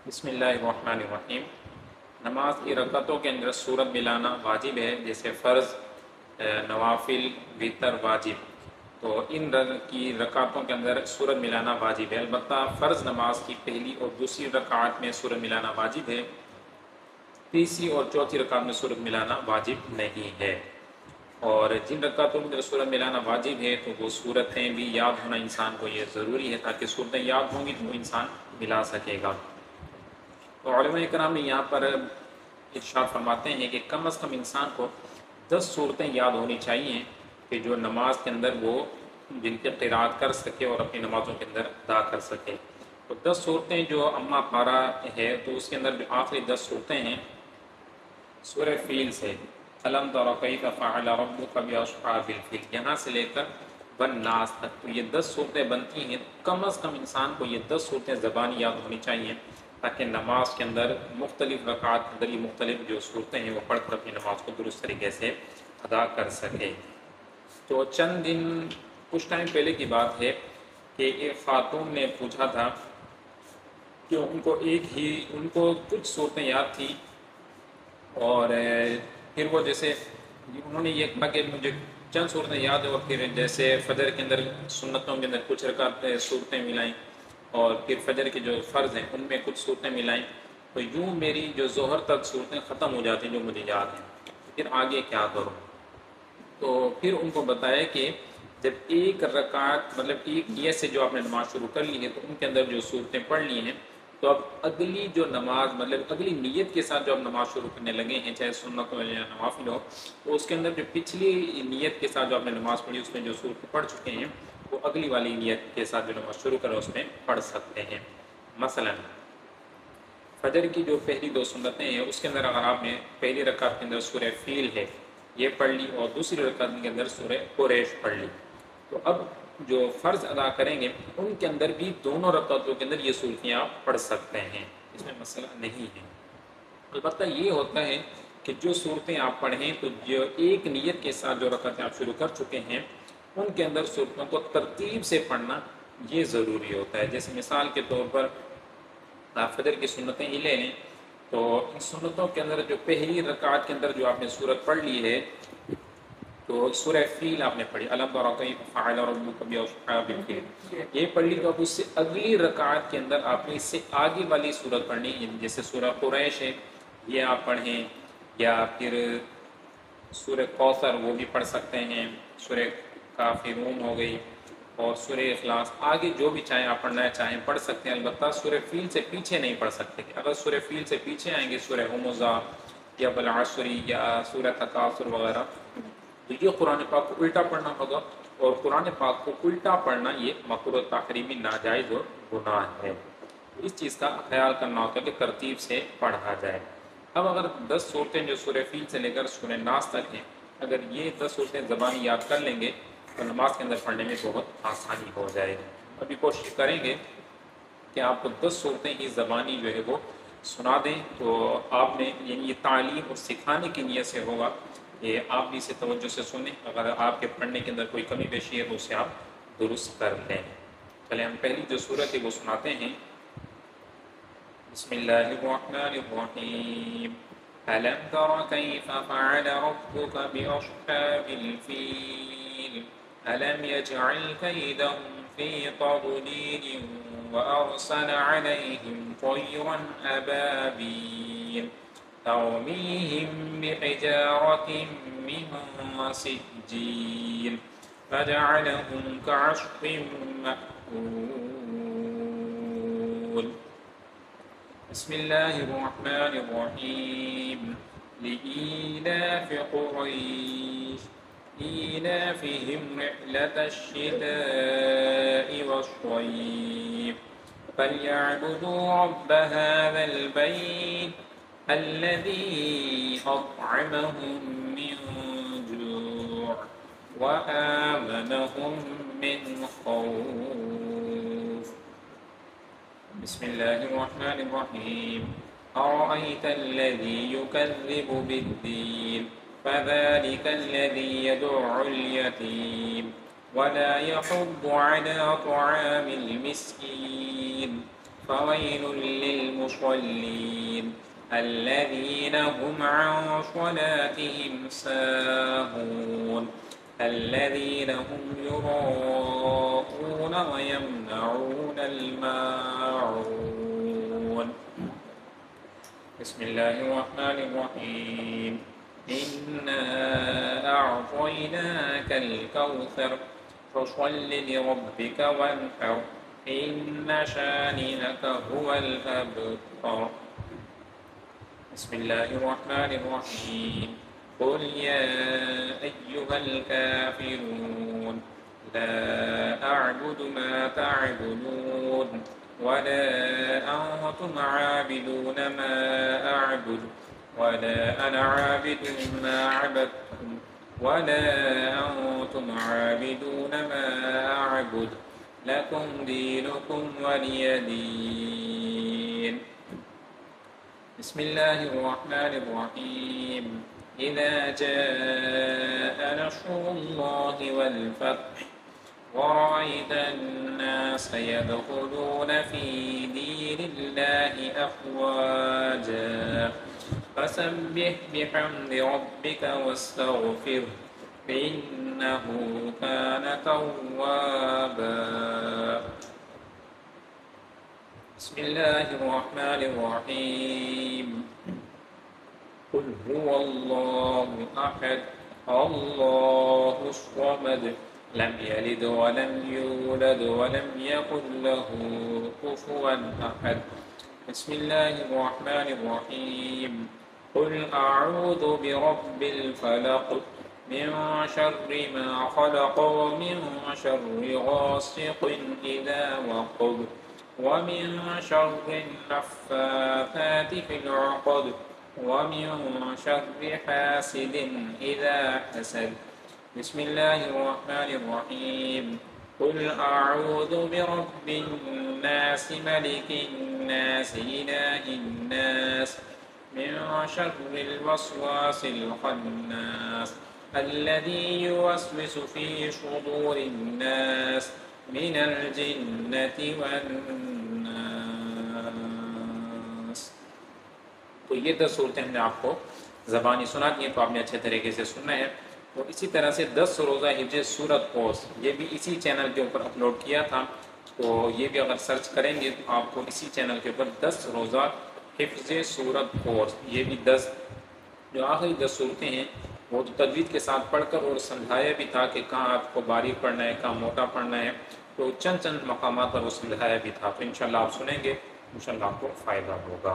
بسم اللہ الرحمن الرحیم۔ نماز کی رکعتوں کے اندر سورت ملانا واجب ہے، جیسے فرض، نوافل، وتر واجب، تو ان کی رکعتوں کے اندر سورت ملانا واجب ہے۔ البتہ فرض نماز کی پہلی اور دوسری رکعت میں سورت ملانا واجب ہے، تیسری اور چوتھی رکعت میں سورت ملانا واجب نہیں ہے۔ اور جن رکعتوں میں سورت ملانا واجب ہے تو وہ صورتیں بھی یاد ہونا انسان کو یہ ضروری ہے، تاکہ صورتیں یاد ہوں گی تو وہ انسان ملا سکے گا۔ تو علماء کرام نے یہاں پر ارشاد فرماتے ہیں کہ کم از کم انسان کو 10 صورتیں یاد ہونی چاہیے کہ جو نماز کے اندر وہ جن کی قرأت کر سکے اور اپنی نمازوں کے اندر ادا کر سکے۔ تو 10 صورتیں جو اما پارہ ہے تو اس کے اندر جو آخری 10 صورتیں ہیں سورہ فیل سے الم تر کیف فعل ربک باصحاب الفیل، یہاں سے لے کر والناس تک، تو یہ 10 صورتیں بنتی ہیں۔ کم از کم انسان کو یہ 10 صورتیں زبانی یاد ہونی چاہیے، تاکہ نماز کے اندر مختلف رکعات کے اندر یہ مختلف جو صورتیں ہیں وہ پڑھ کر اپنی نماز کو درست طریقے سے ادا کر سکے۔ تو چند دن کچھ ٹائم پہلے کی بات ہے کہ ایک خاتون نے پوچھا تھا کہ ان کو کچھ صورتیں یاد تھیں، اور پھر وہ جیسے انہوں نے یہ کہا کہ مجھے چند صورتیں یاد ہیں، اور پھر جیسے فجر کے اندر سنتوں کے اندر کچھ رکعت صورتیں ملائیں، اور پھر فجر کے جو فرض ہیں ان میں کچھ صورتیں ملائیں، تو یوں میری جو ظہر تک صورتیں ختم ہو جاتی ہیں جو مجھے یاد ہیں، پھر آگے کیا کروں؟ تو پھر ان کو بتایا کہ جب ایک رکعت مطلب ایک نیت سے جو آپ نے نماز شروع کر لی ہے تو ان کے اندر جو صورتیں پڑھ لی ہیں، تو اب اگلی جو نماز مطلب اگلی نیت کے ساتھ جو آپ نماز شروع کرنے لگے ہیں، چاہے سنت ہو یا نوافل ہو، تو اس کے اندر جو پچھلی نیت کے ساتھ جو آپ نے نماز پڑھی اس میں جو صورتیں پڑھ چکے ہیں وہ اگلی والی نیت کے ساتھ جو نماز شروع کرے اس میں پڑھ سکتے ہیں۔ مثلا فجر کی جو پہلی 2 سنتیں ہیں اس کے اندر اگر آپ نے پہلی رکعت کے اندر سورہ فیل ہے یہ پڑھ لی، اور دوسری رکعت کے اندر سورہ قریش پڑھ لی، تو اب جو فرض ادا کریں گے ان کے اندر بھی دونوں رکعتوں کے اندر یہ صورتیں آپ پڑھ سکتے ہیں، اس میں مسئلہ نہیں ہے۔ البتہ یہ ہوتا ہے کہ جو صورتیں آپ پڑھیں تو جو ایک نیت کے ساتھ جو رکعتیں آپ شروع کر چکے ہیں ان کے اندر صورتوں کو ترتیب سے پڑھنا یہ ضروری ہوتا ہے۔ جیسے مثال کے طور پر آپ فجر کی سنتیں ہی لے لیں، تو ان سنتوں کے اندر جو پہلی رکعت کے اندر جو آپ نے صورت پڑھ لی ہے تو سورہ فیل آپ نے پڑھی، الم تر کیف فعل ربک باصحاب الفیل، یہ پڑھ لی، تو اب اس سے اگلی رکعت کے اندر آپ نے اس سے آگے والی صورت پڑھنی، جیسے سورہ قریش ہے یہ آپ پڑھیں، یا پھر سورہ کوثر وہ بھی پڑھ سکتے ہیں، سورہ کافرون ہو گئی، اور سورہ اخلاص، آگے جو بھی چاہیں آپ پڑھنا چاہیں پڑھ سکتے ہیں۔ البتہ سورہ فیل سے پیچھے نہیں پڑھ سکتے، اگر سورہ فیل سے پیچھے آئیں گے سورہ ہمزہ یا بالعصر یا سورہ تکاثر وغیرہ، تو یہ قرآن پاک کو الٹا پڑھنا ہوگا، اور قرآن پاک کو الٹا پڑھنا یہ مکروہ تحریمی ناجائز اور گناہ ہے۔ اس چیز کا خیال کرنا ہوتا ہے کہ ترتیب سے پڑھا جائے۔ اب اگر 10 صورتیں جو سورہ فیل سے لے کر سورہ ناس تک ہیں، اگر یہ 10 صورتیں زبانی یاد کر لیں گے تو نماز کے اندر پڑھنے میں بہت آسانی ہو جائے گی۔ ابھی کوشش کریں گے کہ آپ کو 10 صورتیں ہی زبانی جو ہے وہ سنا دیں، تو آپ نے یعنی یہ تعلیم اور سکھانے کی نیت سے ہوگا کہ آپ بھی اسے توجہ سے سنیں، اگر آپ کے پڑھنے کے اندر کوئی کمی بیشی ہے تو اسے آپ درست کر لیں۔ چلیں ہم پہلی جو صورت ہے وہ سناتے ہیں۔ بسم اللہ الرحمن الرحیم، ألم تر كيف فعل ربك بأصحاب الفيل ألم يجعل كيدهم في تضليل وأرسل عليهم طيرا أبابيل ترميهم بحجارة من سجيل فجعلهم كعصف مأكول۔ بسم الله الرحمن الرحيم، لإيلاف قريش إيلافهم رحلة الشتاء والصيف فليعبدوا رب هذا البيت الذي أطعمهم من جوع وآمنهم من خوف۔ بسم الله الرحمن الرحيم، أرأيت الذي يكذب بالدين فذلك الذي يدع اليتيم ولا يحض على طعام المسكين فويل للمصلين المصلين الذين هم عن صلاتهم ساهون الذين هم يراءون ويمنعون الماعون. بسم الله الرحمن الرحيم. إنا أعطيناك الكوثر فصل لربك وانحر إن شانئك هو الأبتر. بسم الله الرحمن الرحيم. قل يا أيها الكافرون لا أعبد ما تعبدون ولا أنتم عابدون ما أعبد ولا أنا عابد ما عبدتم ولا أنتم عابدون ما أعبد لكم دينكم ولي دين. بسم الله الرحمن الرحيم. إذا جاء نصر الله والفتح ورأيت الناس يدخلون في دين الله أفواجا فسبح بحمد ربك واستغفره إنه كان توابا. بسم الله الرحمن الرحيم. قل هو الله أحد الله الصمد لم يلد ولم يولد ولم يكن له كفوا أحد. بسم الله الرحمن الرحيم. قل أعوذ برب الفلق من شر ما خلق ومن شر غاسق إذا وقب ومن شر النفاثات في العقد ومن شر حاسد إذا حسد. بسم الله الرحمن الرحيم. قل أعوذ برب الناس ملك الناس إله الناس من شر الوسواس الخناس الذي يوسوس في صدور الناس من الجنة والناس. تو یہ 10 صورتیں ہم نے آپ کو زبانی سنا دی ہیں، تو آپ نے اچھے طریقے سے سننا ہے. تو اسی طرح سے 10 روزہ حفظ سورت کورس یہ بھی اسی چینل کے اوپر اپلوڈ کیا تھا، تو یہ بھی اگر سرچ کریں گے تو آپ کو اسی چینل کے اوپر 10 روزہ حفظ سورت کورس، یہ بھی 10 جو آخری 10 صورتیں ہیں وہ تو تجوید کے ساتھ پڑھ کر اور سمجھایا بھی تھا کہ کہاں آپ کو باریک پڑھنا ہے کہاں موٹا پڑھنا ہے، تو چند مقامات پر وہ سمجھایا بھی تھا. تو انشاءاللہ آپ سنیں گے، انشاءاللہ آپ کو فائدہ ہوگا.